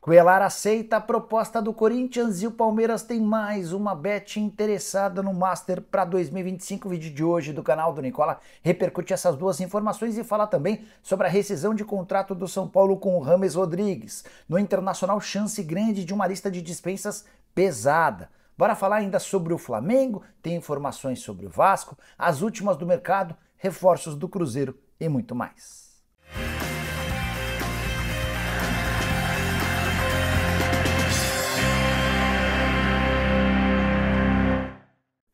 Cuelar aceita a proposta do Corinthians e o Palmeiras tem mais uma bet interessada no Master para 2025. O vídeo de hoje do canal do Nicola repercute essas duas informações e fala também sobre a rescisão de contrato do São Paulo com o Rames Rodrigues. No Internacional, chance grande de uma lista de dispensas pesada. Bora falar ainda sobre o Flamengo, tem informações sobre o Vasco, as últimas do mercado, reforços do Cruzeiro e muito mais.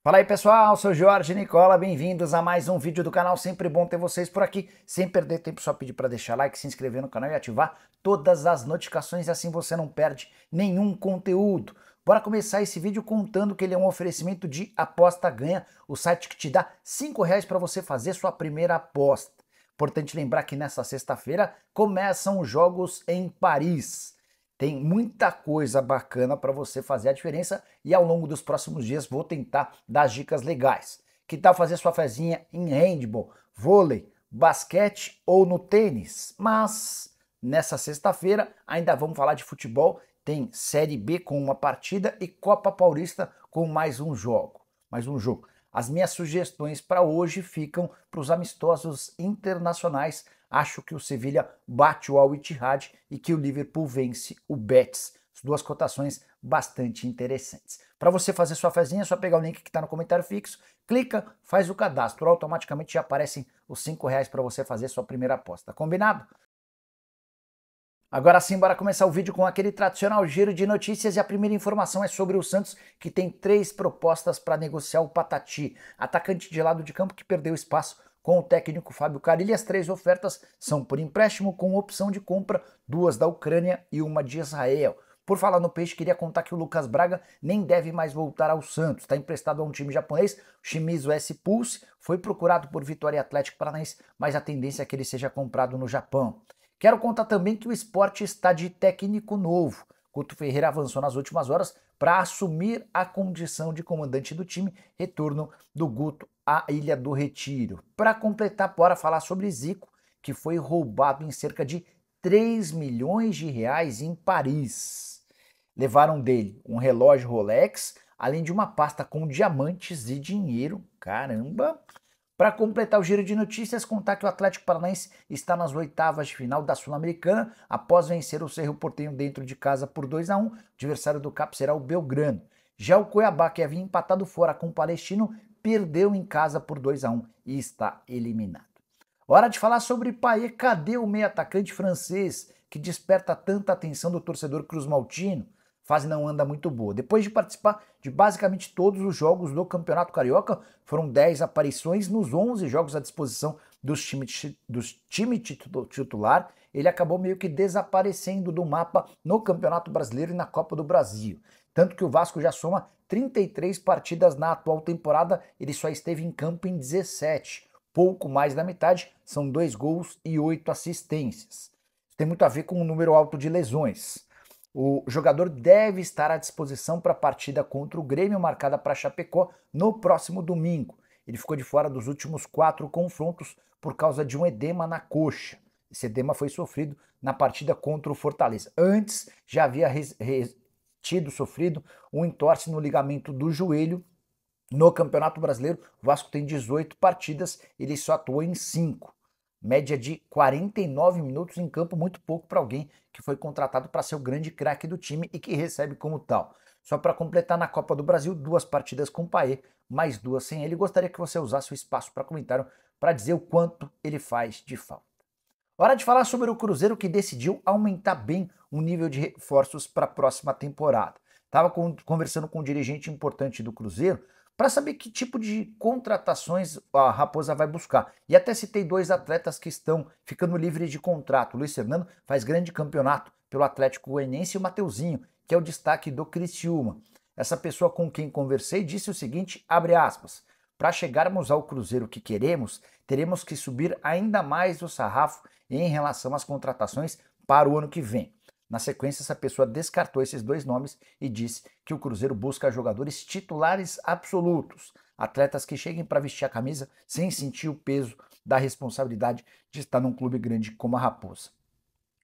Fala aí pessoal, sou Jorge Nicola, bem-vindos a mais um vídeo do canal, sempre bom ter vocês por aqui, sem perder tempo só pedir para deixar like, se inscrever no canal e ativar todas as notificações, assim você não perde nenhum conteúdo. Bora começar esse vídeo contando que ele é um oferecimento de Aposta Ganha, o site que te dá R$5 para você fazer sua primeira aposta. Importante lembrar que nessa sexta-feira começam os jogos em Paris. Tem muita coisa bacana para você fazer a diferença e ao longo dos próximos dias vou tentar dar dicas legais. Que tal fazer sua fezinha em handball, vôlei, basquete ou no tênis? Mas nessa sexta-feira ainda vamos falar de futebol. Tem Série B com uma partida e Copa Paulista com mais um jogo. As minhas sugestões para hoje ficam para os amistosos internacionais. Acho que o Sevilha bate o Al Ittihad e que o Liverpool vence o Betis. As duas cotações bastante interessantes. Para você fazer sua fezinha, é só pegar o link que está no comentário fixo, clica, faz o cadastro, automaticamente já aparecem os R$5 para você fazer sua primeira aposta. Combinado? Agora sim, bora começar o vídeo com aquele tradicional giro de notícias e a primeira informação é sobre o Santos, que tem 3 propostas para negociar o Patati, atacante de lado de campo que perdeu espaço com o técnico Fábio Carille. As 3 ofertas são por empréstimo com opção de compra, 2 da Ucrânia e uma de Israel. Por falar no peixe, queria contar que o Lucas Braga nem deve mais voltar ao Santos. Está emprestado a um time japonês, o Shimizu S-Pulse, foi procurado por Vitória Atlético Paranaense, mas a tendência é que ele seja comprado no Japão. Quero contar também que o Sport está de técnico novo. Couto Ferreira avançou nas últimas horas para assumir a condição de comandante do time, retorno do Guto à Ilha do Retiro. Para completar, bora falar sobre Zico, que foi roubado em cerca de 3 milhões de reais em Paris. Levaram dele um relógio Rolex, além de uma pasta com diamantes e dinheiro. Caramba! Para completar o giro de notícias, contar que o Atlético Paranaense está nas oitavas de final da Sul-Americana após vencer o Cerro Porteño dentro de casa por 2-1. O adversário do Cap será o Belgrano. Já o Cuiabá, que havia empatado fora com o Palestino, perdeu em casa por 2-1 e está eliminado. Hora de falar sobre Payet. Cadê o meio atacante francês que desperta tanta atenção do torcedor cruzmaltino? Fase não anda muito boa. Depois de participar de basicamente todos os jogos do Campeonato Carioca, foram 10 aparições nos 11 jogos à disposição do time titular, ele acabou meio que desaparecendo do mapa no Campeonato Brasileiro e na Copa do Brasil. Tanto que o Vasco já soma 33 partidas na atual temporada, ele só esteve em campo em 17. Pouco mais da metade, são 2 gols e 8 assistências. Isso tem muito a ver com o número alto de lesões. O jogador deve estar à disposição para a partida contra o Grêmio, marcada para Chapecó no próximo domingo. Ele ficou de fora dos últimos 4 confrontos por causa de um edema na coxa. Esse edema foi sofrido na partida contra o Fortaleza. Antes já havia sofrido um entorse no ligamento do joelho. No Campeonato Brasileiro, o Vasco tem 18 partidas, ele só atuou em 5. Média de 49 minutos em campo, muito pouco para alguém que foi contratado para ser o grande craque do time e que recebe como tal. Só para completar, na Copa do Brasil, 2 partidas com o Payet, mais 2 sem ele. Gostaria que você usasse o espaço para comentário para dizer o quanto ele faz de falta. Hora de falar sobre o Cruzeiro, que decidiu aumentar bem o nível de reforços para a próxima temporada. Estava conversando com um dirigente importante do Cruzeiro para saber que tipo de contratações a Raposa vai buscar. E até citei 2 atletas que estão ficando livres de contrato. O Luiz Fernando faz grande campeonato pelo Atlético Goianiense e o Mateuzinho, que é o destaque do Criciúma. Essa pessoa com quem conversei disse o seguinte, abre aspas, para chegarmos ao Cruzeiro que queremos, teremos que subir ainda mais o sarrafo em relação às contratações para o ano que vem. Na sequência, essa pessoa descartou esses 2 nomes e disse que o Cruzeiro busca jogadores titulares absolutos, atletas que cheguem para vestir a camisa sem sentir o peso da responsabilidade de estar num clube grande como a Raposa.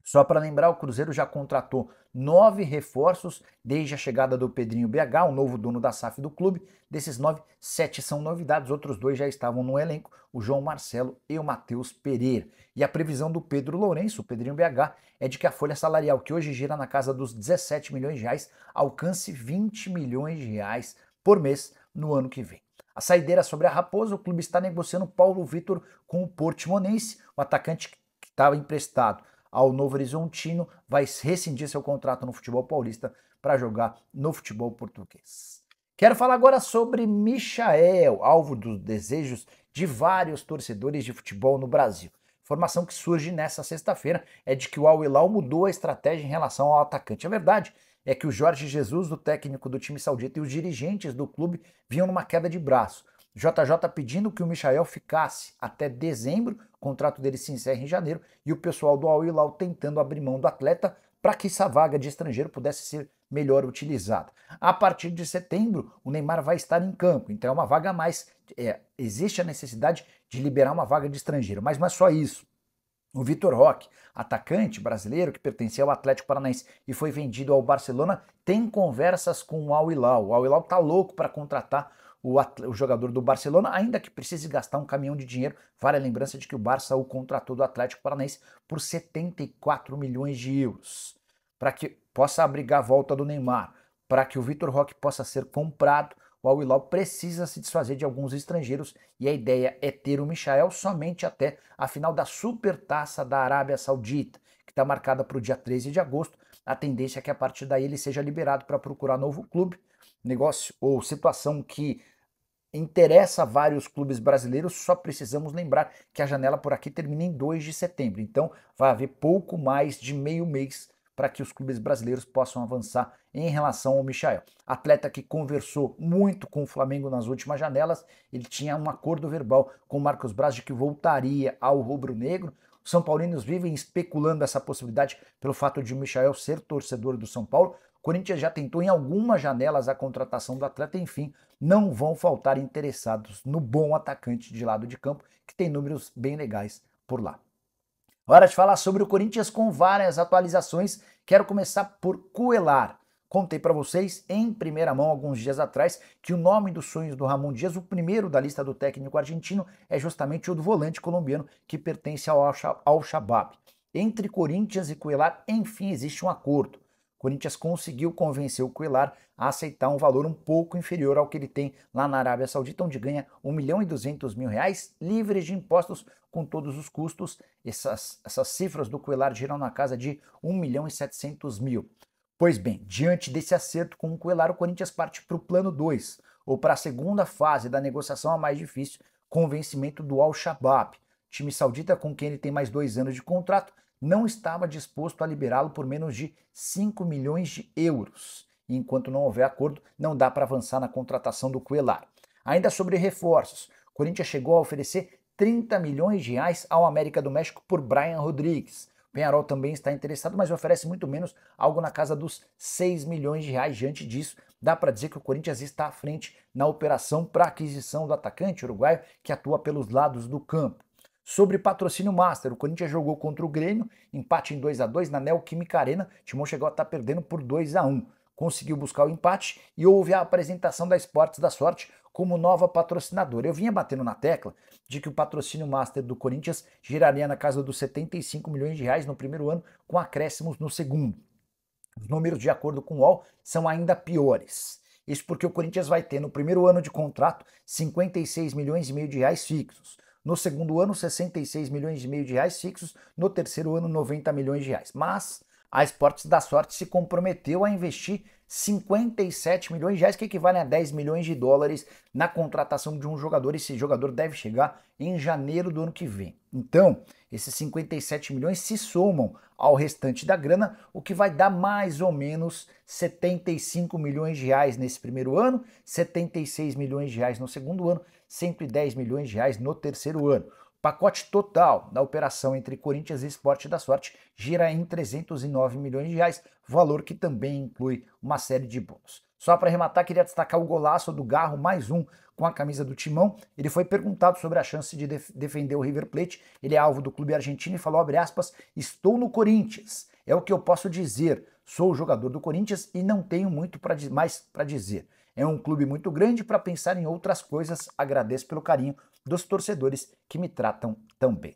Só para lembrar, o Cruzeiro já contratou 9 reforços desde a chegada do Pedrinho BH, o novo dono da SAF do clube. Desses 9, 7 são novidades, outros 2 já estavam no elenco, o João Marcelo e o Matheus Pereira. E a previsão do Pedro Lourenço, o Pedrinho BH, é de que a folha salarial, que hoje gira na casa dos 17 milhões de reais, alcance 20 milhões de reais por mês no ano que vem. A saideira sobre a Raposa, o clube está negociando Paulo Vitor com o Portimonense, o atacante que estava emprestado ao Novo Horizontino, vai rescindir seu contrato no futebol paulista para jogar no futebol português. Quero falar agora sobre Michael, alvo dos desejos de vários torcedores de futebol no Brasil. Informação que surge nessa sexta-feira é de que o Al Hilal mudou a estratégia em relação ao atacante. A verdade é que o Jorge Jesus, o técnico do time saudita, e os dirigentes do clube vinham numa queda de braço. JJ pedindo que o Michael ficasse até dezembro, o contrato dele se encerra em janeiro, e o pessoal do Al Hilal tentando abrir mão do atleta para que essa vaga de estrangeiro pudesse ser melhor utilizada. A partir de setembro, o Neymar vai estar em campo, então é uma vaga a mais. Existe a necessidade de liberar uma vaga de estrangeiro, mas não é só isso. O Vitor Roque, atacante brasileiro que pertencia ao Atlético Paranaense e foi vendido ao Barcelona, tem conversas com o Al Hilal. O Al Hilal tá louco para contratar o jogador do Barcelona, ainda que precise gastar um caminhão de dinheiro. Vale a lembrança de que o Barça o contratou do Atlético Paranaense por 74 milhões de euros. Para que possa abrigar a volta do Neymar, para que o Vitor Roque possa ser comprado, o Al Hilal precisa se desfazer de alguns estrangeiros e a ideia é ter o Michael somente até a final da Supertaça da Arábia Saudita, que está marcada para o dia 13 de agosto. A tendência é que a partir daí ele seja liberado para procurar novo clube, negócio ou situação que interessa a vários clubes brasileiros. Só precisamos lembrar que a janela por aqui termina em 2 de setembro, então vai haver pouco mais de meio mês para que os clubes brasileiros possam avançar em relação ao Michael. Atleta que conversou muito com o Flamengo nas últimas janelas, ele tinha um acordo verbal com o Marcos Braz de que voltaria ao rubro-negro. Os São Paulinos vivem especulando essa possibilidade pelo fato de o Michael ser torcedor do São Paulo. O Corinthians já tentou em algumas janelas a contratação do atleta, enfim, não vão faltar interessados no bom atacante de lado de campo, que tem números bem legais por lá. Hora de falar sobre o Corinthians com várias atualizações. Quero começar por Cuéllar. Contei para vocês em primeira mão alguns dias atrás que o nome dos sonhos do Ramon Dias, o primeiro da lista do técnico argentino, é justamente o do volante colombiano que pertence ao Al-Shabaab. Entre Corinthians e Cuéllar, enfim, existe um acordo. O Corinthians conseguiu convencer o Cuéllar a aceitar um valor um pouco inferior ao que ele tem lá na Arábia Saudita, onde ganha R$1.200.000 livres de impostos com todos os custos. Essas cifras do Cuéllar giram na casa de R$1.700.000. Pois bem, diante desse acerto com o Cuéllar, o Corinthians parte para o plano 2, ou para a segunda fase da negociação, a mais difícil, com o vencimento do Al-Shabaab. Time saudita com quem ele tem mais 2 anos de contrato, não estava disposto a liberá-lo por menos de 5 milhões de euros. E enquanto não houver acordo, não dá para avançar na contratação do Cuéllar. Ainda sobre reforços, o Corinthians chegou a oferecer 30 milhões de reais ao América do México por Brian Rodrigues. O Peñarol também está interessado, mas oferece muito menos, algo na casa dos 6 milhões de reais. Diante disso, dá para dizer que o Corinthians está à frente na operação para aquisição do atacante uruguaio que atua pelos lados do campo. Sobre patrocínio master, o Corinthians jogou contra o Grêmio, empate em 2-2 na Neoquímica Arena. O Timão chegou a estar perdendo por 2-1. Conseguiu buscar o empate e houve a apresentação da Esportes da Sorte como nova patrocinadora. Eu vinha batendo na tecla de que o patrocínio master do Corinthians giraria na casa dos 75 milhões de reais no primeiro ano, com acréscimos no segundo. Os números, de acordo com o UOL, são ainda piores. Isso porque o Corinthians vai ter no primeiro ano de contrato 56 milhões e meio de reais fixos. No segundo ano, 66 milhões e meio de reais fixos. No terceiro ano, 90 milhões de reais. Mas a Esportes da Sorte se comprometeu a investir 57 milhões de reais, que equivalem a 10 milhões de dólares na contratação de um jogador. Esse jogador deve chegar em janeiro do ano que vem. Então, esses 57 milhões se somam ao restante da grana, o que vai dar mais ou menos 75 milhões de reais nesse primeiro ano, 76 milhões de reais no segundo ano, 110 milhões de reais no terceiro ano. O pacote total da operação entre Corinthians e Esporte da Sorte gira em 309 milhões de reais, valor que também inclui uma série de bônus. Só para arrematar, queria destacar o golaço do Garro, mais um com a camisa do Timão. Ele foi perguntado sobre a chance de defender o River Plate. Ele é alvo do clube argentino e falou, abre aspas, estou no Corinthians, é o que eu posso dizer. Sou jogador do Corinthians e não tenho muito mais para dizer. É um clube muito grande para pensar em outras coisas. Agradeço pelo carinho dos torcedores que me tratam tão bem.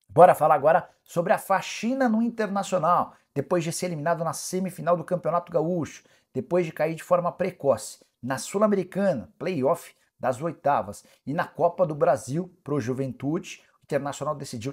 Bora falar agora sobre a faxina no Internacional. Depois de ser eliminado na semifinal do Campeonato Gaúcho, depois de cair de forma precoce na Sul-Americana, playoff das oitavas, e na Copa do Brasil pro Juventude, o Internacional decidiu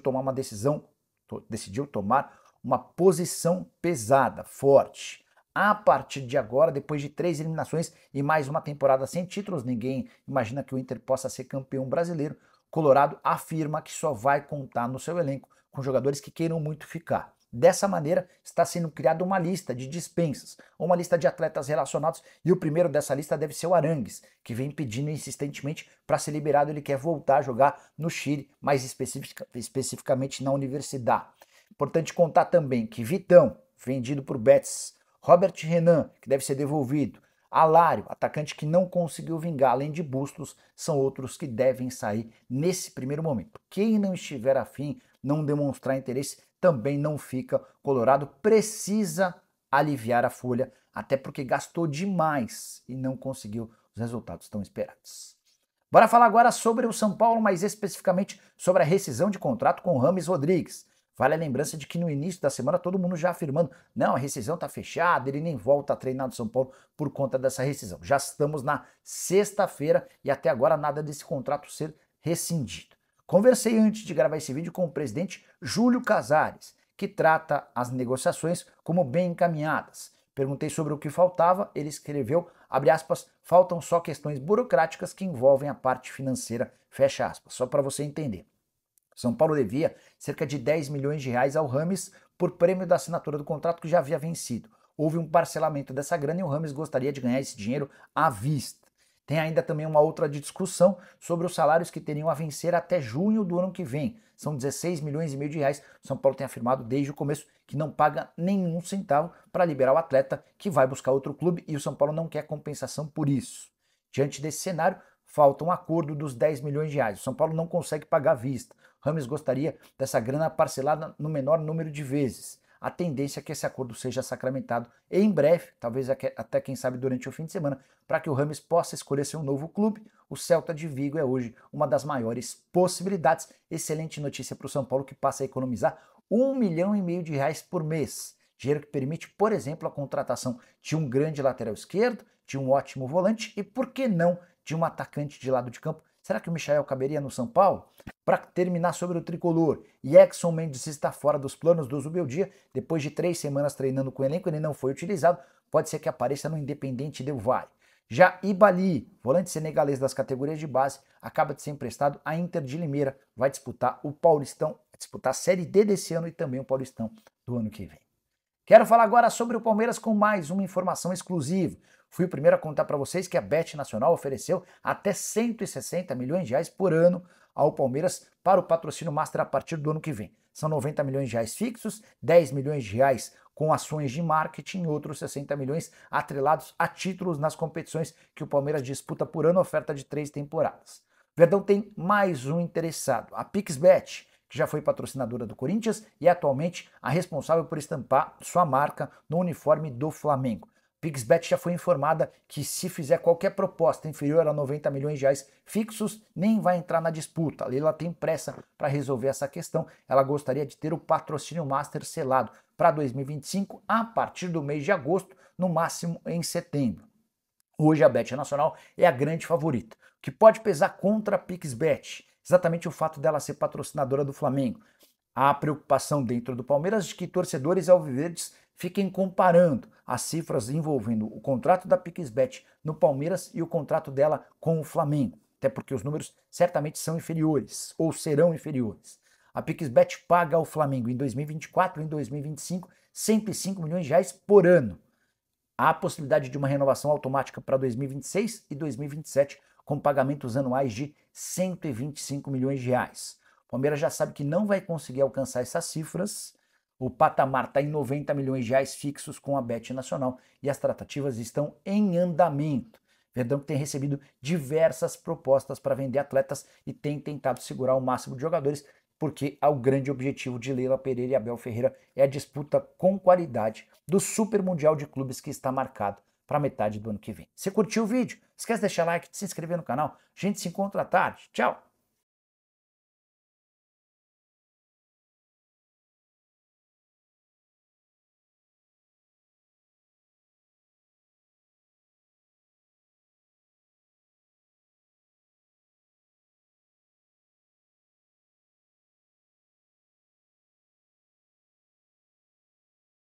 tomar uma posição pesada, forte. A partir de agora, depois de 3 eliminações e mais uma temporada sem títulos, ninguém imagina que o Inter possa ser campeão brasileiro. Colorado afirma que só vai contar no seu elenco com jogadores que queiram muito ficar. Dessa maneira, está sendo criada uma lista de dispensas, uma lista de atletas relacionados, e o primeiro dessa lista deve ser o Arangues, que vem pedindo insistentemente para ser liberado. Ele quer voltar a jogar no Chile, mais especificamente na Universidade. Importante contar também que Vitão, vendido por Betis, Robert Renan, que deve ser devolvido, Alário, atacante que não conseguiu vingar, além de Bustos, são outros que devem sair nesse primeiro momento. Quem não estiver afim, não demonstrar interesse, também não fica. Colorado precisa aliviar a folha, até porque gastou demais e não conseguiu os resultados tão esperados. Bora falar agora sobre o São Paulo, mais especificamente sobre a rescisão de contrato com o Rames Rodrigues. Vale a lembrança de que no início da semana todo mundo já afirmando, não, a rescisão está fechada, ele nem volta a treinar no São Paulo por conta dessa rescisão. Já estamos na sexta-feira e até agora nada desse contrato ser rescindido. Conversei antes de gravar esse vídeo com o presidente Júlio Casares, que trata as negociações como bem encaminhadas. Perguntei sobre o que faltava, ele escreveu, abre aspas, faltam só questões burocráticas que envolvem a parte financeira, fecha aspas, só para você entender. São Paulo devia cerca de 10 milhões de reais ao Rames por prêmio da assinatura do contrato que já havia vencido. Houve um parcelamento dessa grana e o Rames gostaria de ganhar esse dinheiro à vista. Tem ainda também uma outra discussão sobre os salários que teriam a vencer até junho do ano que vem. São 16 milhões e meio de reais. São Paulo tem afirmado desde o começo que não paga nenhum centavo para liberar o atleta, que vai buscar outro clube, e o São Paulo não quer compensação por isso. Diante desse cenário, falta um acordo dos 10 milhões de reais. O São Paulo não consegue pagar à vista. Rames gostaria dessa grana parcelada no menor número de vezes. A tendência é que esse acordo seja sacramentado em breve, talvez até quem sabe durante o fim de semana, para que o Rames possa escolher seu novo clube. O Celta de Vigo é hoje uma das maiores possibilidades. Excelente notícia para o São Paulo, que passa a economizar 1,5 milhão de reais por mês. Dinheiro que permite, por exemplo, a contratação de um grande lateral esquerdo, de um ótimo volante e, por que não, de um atacante de lado de campo. Será que o Michael caberia no São Paulo? Para terminar sobre o tricolor, Jackson Mendes está fora dos planos do Zubeldia. Depois de 3 semanas treinando com o elenco, ele não foi utilizado. Pode ser que apareça no Independente Del Valle. Já Ibali, volante senegalês das categorias de base, acaba de ser emprestado à Inter de Limeira. Vai disputar o Paulistão, disputar a Série D desse ano e também o Paulistão do ano que vem. Quero falar agora sobre o Palmeiras com mais uma informação exclusiva. Fui o primeiro a contar para vocês que a Bet Nacional ofereceu até 160 milhões de reais por ano ao Palmeiras para o patrocínio Master a partir do ano que vem. São 90 milhões de reais fixos, 10 milhões de reais com ações de marketing e outros 60 milhões atrelados a títulos nas competições que o Palmeiras disputa por ano, oferta de 3 temporadas. Verdão tem mais um interessado, a PixBet, que já foi patrocinadora do Corinthians e é atualmente a responsável por estampar sua marca no uniforme do Flamengo. PixBet já foi informada que se fizer qualquer proposta inferior a 90 milhões de reais fixos, nem vai entrar na disputa. A Leila tem pressa para resolver essa questão. Ela gostaria de ter o patrocínio Master selado para 2025 a partir do mês de agosto, no máximo em setembro. Hoje a Bet Nacional é a grande favorita, o que pode pesar contra a PixBet, exatamente o fato dela ser patrocinadora do Flamengo. Há preocupação dentro do Palmeiras de que torcedores alviverdes fiquem comparando as cifras envolvendo o contrato da PixBet no Palmeiras e o contrato dela com o Flamengo, até porque os números certamente são inferiores ou serão inferiores. A PixBet paga ao Flamengo em 2024 e em 2025 105 milhões de reais por ano. Há a possibilidade de uma renovação automática para 2026 e 2027 com pagamentos anuais de 125 milhões de reais. O Palmeiras já sabe que não vai conseguir alcançar essas cifras. O patamar está em 90 milhões de reais fixos com a Bet Nacional e as tratativas estão em andamento. Verdão tem recebido diversas propostas para vender atletas e tem tentado segurar o máximo de jogadores, porque o grande objetivo de Leila Pereira e Abel Ferreira é a disputa com qualidade do Super Mundial de Clubes que está marcado para metade do ano que vem. Se curtiu o vídeo, esquece de deixar like e de se inscrever no canal. A gente se encontra à tarde. Tchau!